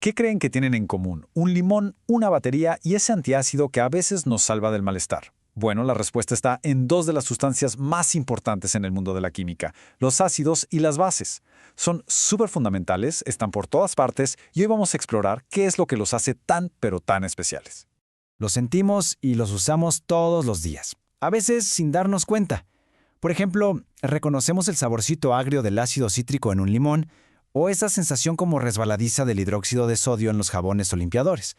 ¿Qué creen que tienen en común? Un limón, una batería y ese antiácido que a veces nos salva del malestar. Bueno, la respuesta está en dos de las sustancias más importantes en el mundo de la química, los ácidos y las bases. Son súper fundamentales, están por todas partes y hoy vamos a explorar qué es lo que los hace tan pero tan especiales. Los sentimos y los usamos todos los días, a veces sin darnos cuenta. Por ejemplo, reconocemos el saborcito agrio del ácido cítrico en un limón o esa sensación como resbaladiza del hidróxido de sodio en los jabones o limpiadores.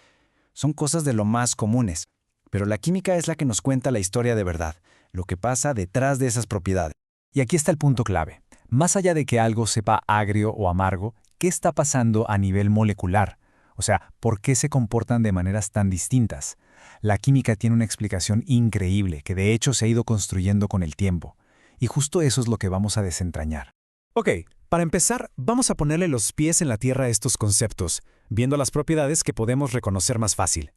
Son cosas de lo más comunes, pero la química es la que nos cuenta la historia de verdad, lo que pasa detrás de esas propiedades. Y aquí está el punto clave. Más allá de que algo sepa agrio o amargo, ¿qué está pasando a nivel molecular? O sea, ¿por qué se comportan de maneras tan distintas? La química tiene una explicación increíble que de hecho se ha ido construyendo con el tiempo. Y justo eso es lo que vamos a desentrañar. Ok, para empezar, vamos a ponerle los pies en la tierra a estos conceptos, viendo las propiedades que podemos reconocer más fácil.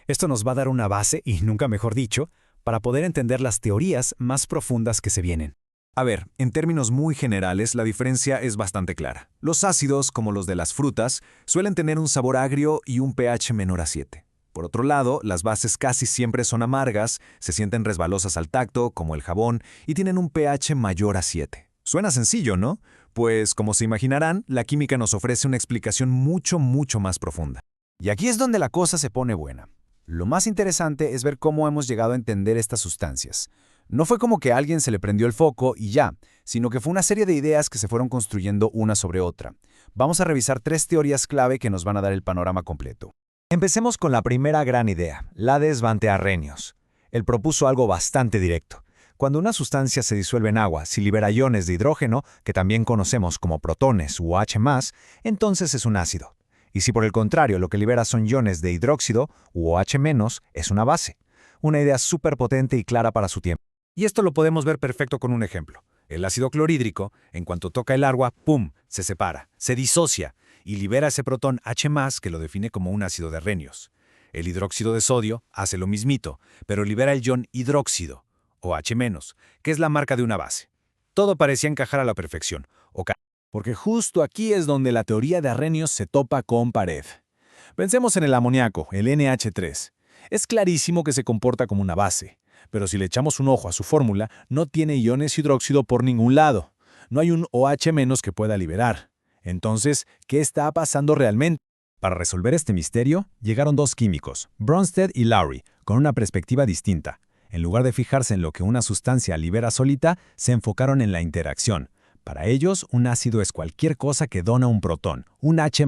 Esto nos va a dar una base, y nunca mejor dicho, para poder entender las teorías más profundas que se vienen. A ver, en términos muy generales, la diferencia es bastante clara. Los ácidos, como los de las frutas, suelen tener un sabor agrio y un pH menor a 7. Por otro lado, las bases casi siempre son amargas, se sienten resbalosas al tacto, como el jabón, y tienen un pH mayor a 7. Suena sencillo, ¿no? Pues, como se imaginarán, la química nos ofrece una explicación mucho más profunda. Y aquí es donde la cosa se pone buena. Lo más interesante es ver cómo hemos llegado a entender estas sustancias. No fue como que a alguien se le prendió el foco y ya, sino que fue una serie de ideas que se fueron construyendo una sobre otra. Vamos a revisar 3 teorías clave que nos van a dar el panorama completo. Empecemos con la primera gran idea, la de Svante Arrhenius. Él propuso algo bastante directo. Cuando una sustancia se disuelve en agua, si libera iones de hidrógeno, que también conocemos como protones u H+, entonces es un ácido. Y si por el contrario lo que libera son iones de hidróxido u OH-, es una base. Una idea súper potente y clara para su tiempo. Y esto lo podemos ver perfecto con un ejemplo. El ácido clorhídrico, en cuanto toca el agua, ¡pum!, se separa, se disocia y libera ese protón H+, que lo define como un ácido de Arrhenius. El hidróxido de sodio hace lo mismito, pero libera el ion hidróxido, o H-, que es la marca de una base. Todo parecía encajar a la perfección, Porque justo aquí es donde la teoría de Arrhenius se topa con pared. Pensemos en el amoníaco, el NH3. Es clarísimo que se comporta como una base, pero si le echamos un ojo a su fórmula, no tiene iones hidróxido por ningún lado. No hay un OH- que pueda liberar. Entonces, ¿qué está pasando realmente? Para resolver este misterio, llegaron 2 químicos, Bronsted y Lowry, con una perspectiva distinta. En lugar de fijarse en lo que una sustancia libera solita, se enfocaron en la interacción. Para ellos, un ácido es cualquier cosa que dona un protón, un H+,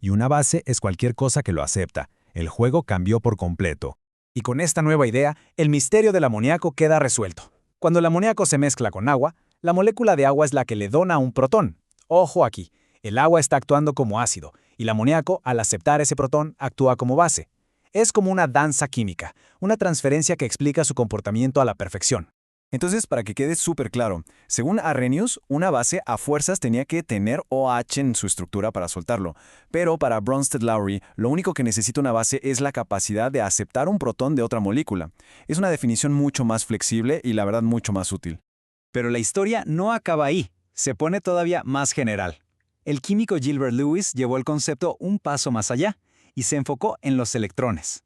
y una base es cualquier cosa que lo acepta. El juego cambió por completo. Y con esta nueva idea, el misterio del amoníaco queda resuelto. Cuando el amoníaco se mezcla con agua, la molécula de agua es la que le dona un protón. Ojo aquí, el agua está actuando como ácido, y el amoníaco, al aceptar ese protón, actúa como base. Es como una danza química, una transferencia que explica su comportamiento a la perfección. Entonces, para que quede súper claro, según Arrhenius, una base a fuerzas tenía que tener OH en su estructura para soltarlo. Pero para Bronsted-Lowry, lo único que necesita una base es la capacidad de aceptar un protón de otra molécula. Es una definición mucho más flexible y la verdad mucho más útil. Pero la historia no acaba ahí, se pone todavía más general. El químico Gilbert Lewis llevó el concepto un paso más allá y se enfocó en los electrones.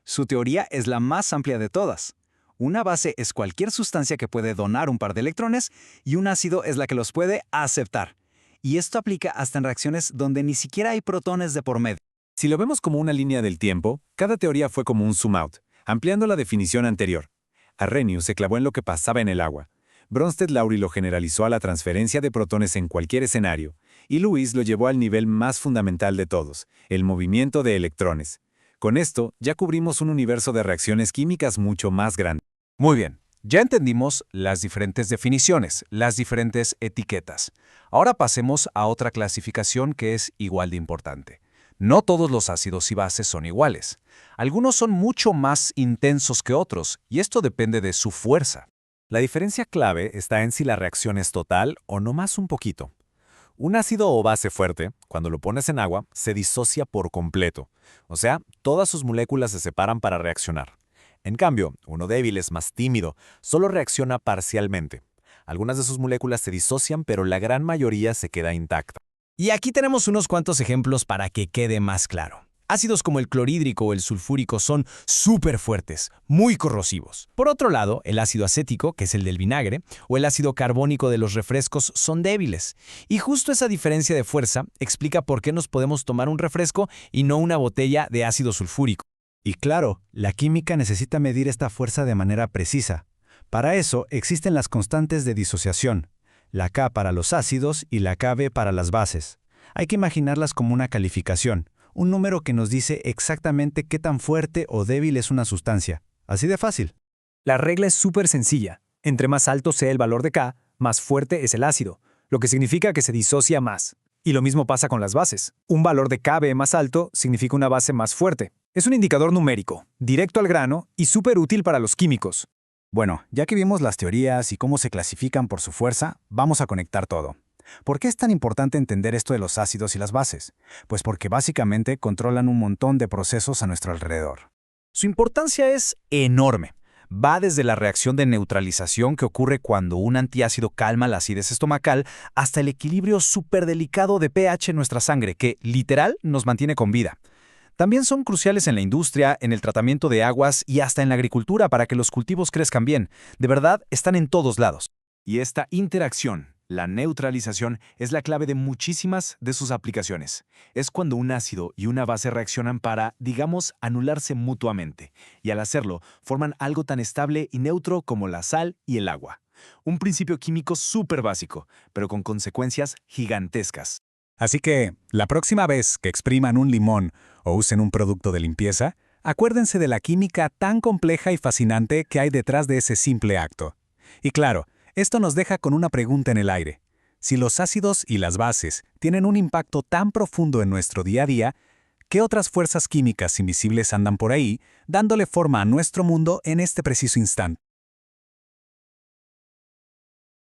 Su teoría es la más amplia de todas. Una base es cualquier sustancia que puede donar un par de electrones y un ácido es la que los puede aceptar. Y esto aplica hasta en reacciones donde ni siquiera hay protones de por medio. Si lo vemos como una línea del tiempo, cada teoría fue como un zoom out, ampliando la definición anterior. Arrhenius se clavó en lo que pasaba en el agua. Bronsted-Lowry lo generalizó a la transferencia de protones en cualquier escenario, y Lewis lo llevó al nivel más fundamental de todos, el movimiento de electrones. Con esto, ya cubrimos un universo de reacciones químicas mucho más grande. Muy bien, ya entendimos las diferentes definiciones, las diferentes etiquetas. Ahora pasemos a otra clasificación que es igual de importante. No todos los ácidos y bases son iguales. Algunos son mucho más intensos que otros, y esto depende de su fuerza. La diferencia clave está en si la reacción es total o nomás un poquito. Un ácido o base fuerte, cuando lo pones en agua, se disocia por completo. O sea, todas sus moléculas se separan para reaccionar. En cambio, uno débil es más tímido, solo reacciona parcialmente. Algunas de sus moléculas se disocian, pero la gran mayoría se queda intacta. Y aquí tenemos unos cuantos ejemplos para que quede más claro. Ácidos como el clorhídrico o el sulfúrico son súper fuertes, muy corrosivos. Por otro lado, el ácido acético, que es el del vinagre, o el ácido carbónico de los refrescos son débiles. Y justo esa diferencia de fuerza explica por qué nos podemos tomar un refresco y no una botella de ácido sulfúrico. Y claro, la química necesita medir esta fuerza de manera precisa. Para eso existen las constantes de disociación, la K para los ácidos y la Kb para las bases. Hay que imaginarlas como una calificación, un número que nos dice exactamente qué tan fuerte o débil es una sustancia. Así de fácil. La regla es súper sencilla. Entre más alto sea el valor de K, más fuerte es el ácido, lo que significa que se disocia más. Y lo mismo pasa con las bases. Un valor de Kb más alto significa una base más fuerte. Es un indicador numérico, directo al grano y súper útil para los químicos. Bueno, ya que vimos las teorías y cómo se clasifican por su fuerza, vamos a conectar todo. ¿Por qué es tan importante entender esto de los ácidos y las bases? Pues porque básicamente controlan un montón de procesos a nuestro alrededor. Su importancia es enorme. Va desde la reacción de neutralización que ocurre cuando un antiácido calma la acidez estomacal hasta el equilibrio superdelicado de pH en nuestra sangre que, literal, nos mantiene con vida. También son cruciales en la industria, en el tratamiento de aguas y hasta en la agricultura para que los cultivos crezcan bien. De verdad, están en todos lados. Y esta interacción, la neutralización, es la clave de muchísimas de sus aplicaciones. Es cuando un ácido y una base reaccionan para, digamos, anularse mutuamente, y al hacerlo, forman algo tan estable y neutro como la sal y el agua. Un principio químico súper básico, pero con consecuencias gigantescas. Así que, la próxima vez que expriman un limón o usen un producto de limpieza, acuérdense de la química tan compleja y fascinante que hay detrás de ese simple acto. Y claro, esto nos deja con una pregunta en el aire. Si los ácidos y las bases tienen un impacto tan profundo en nuestro día a día, ¿qué otras fuerzas químicas invisibles andan por ahí, dándole forma a nuestro mundo en este preciso instante?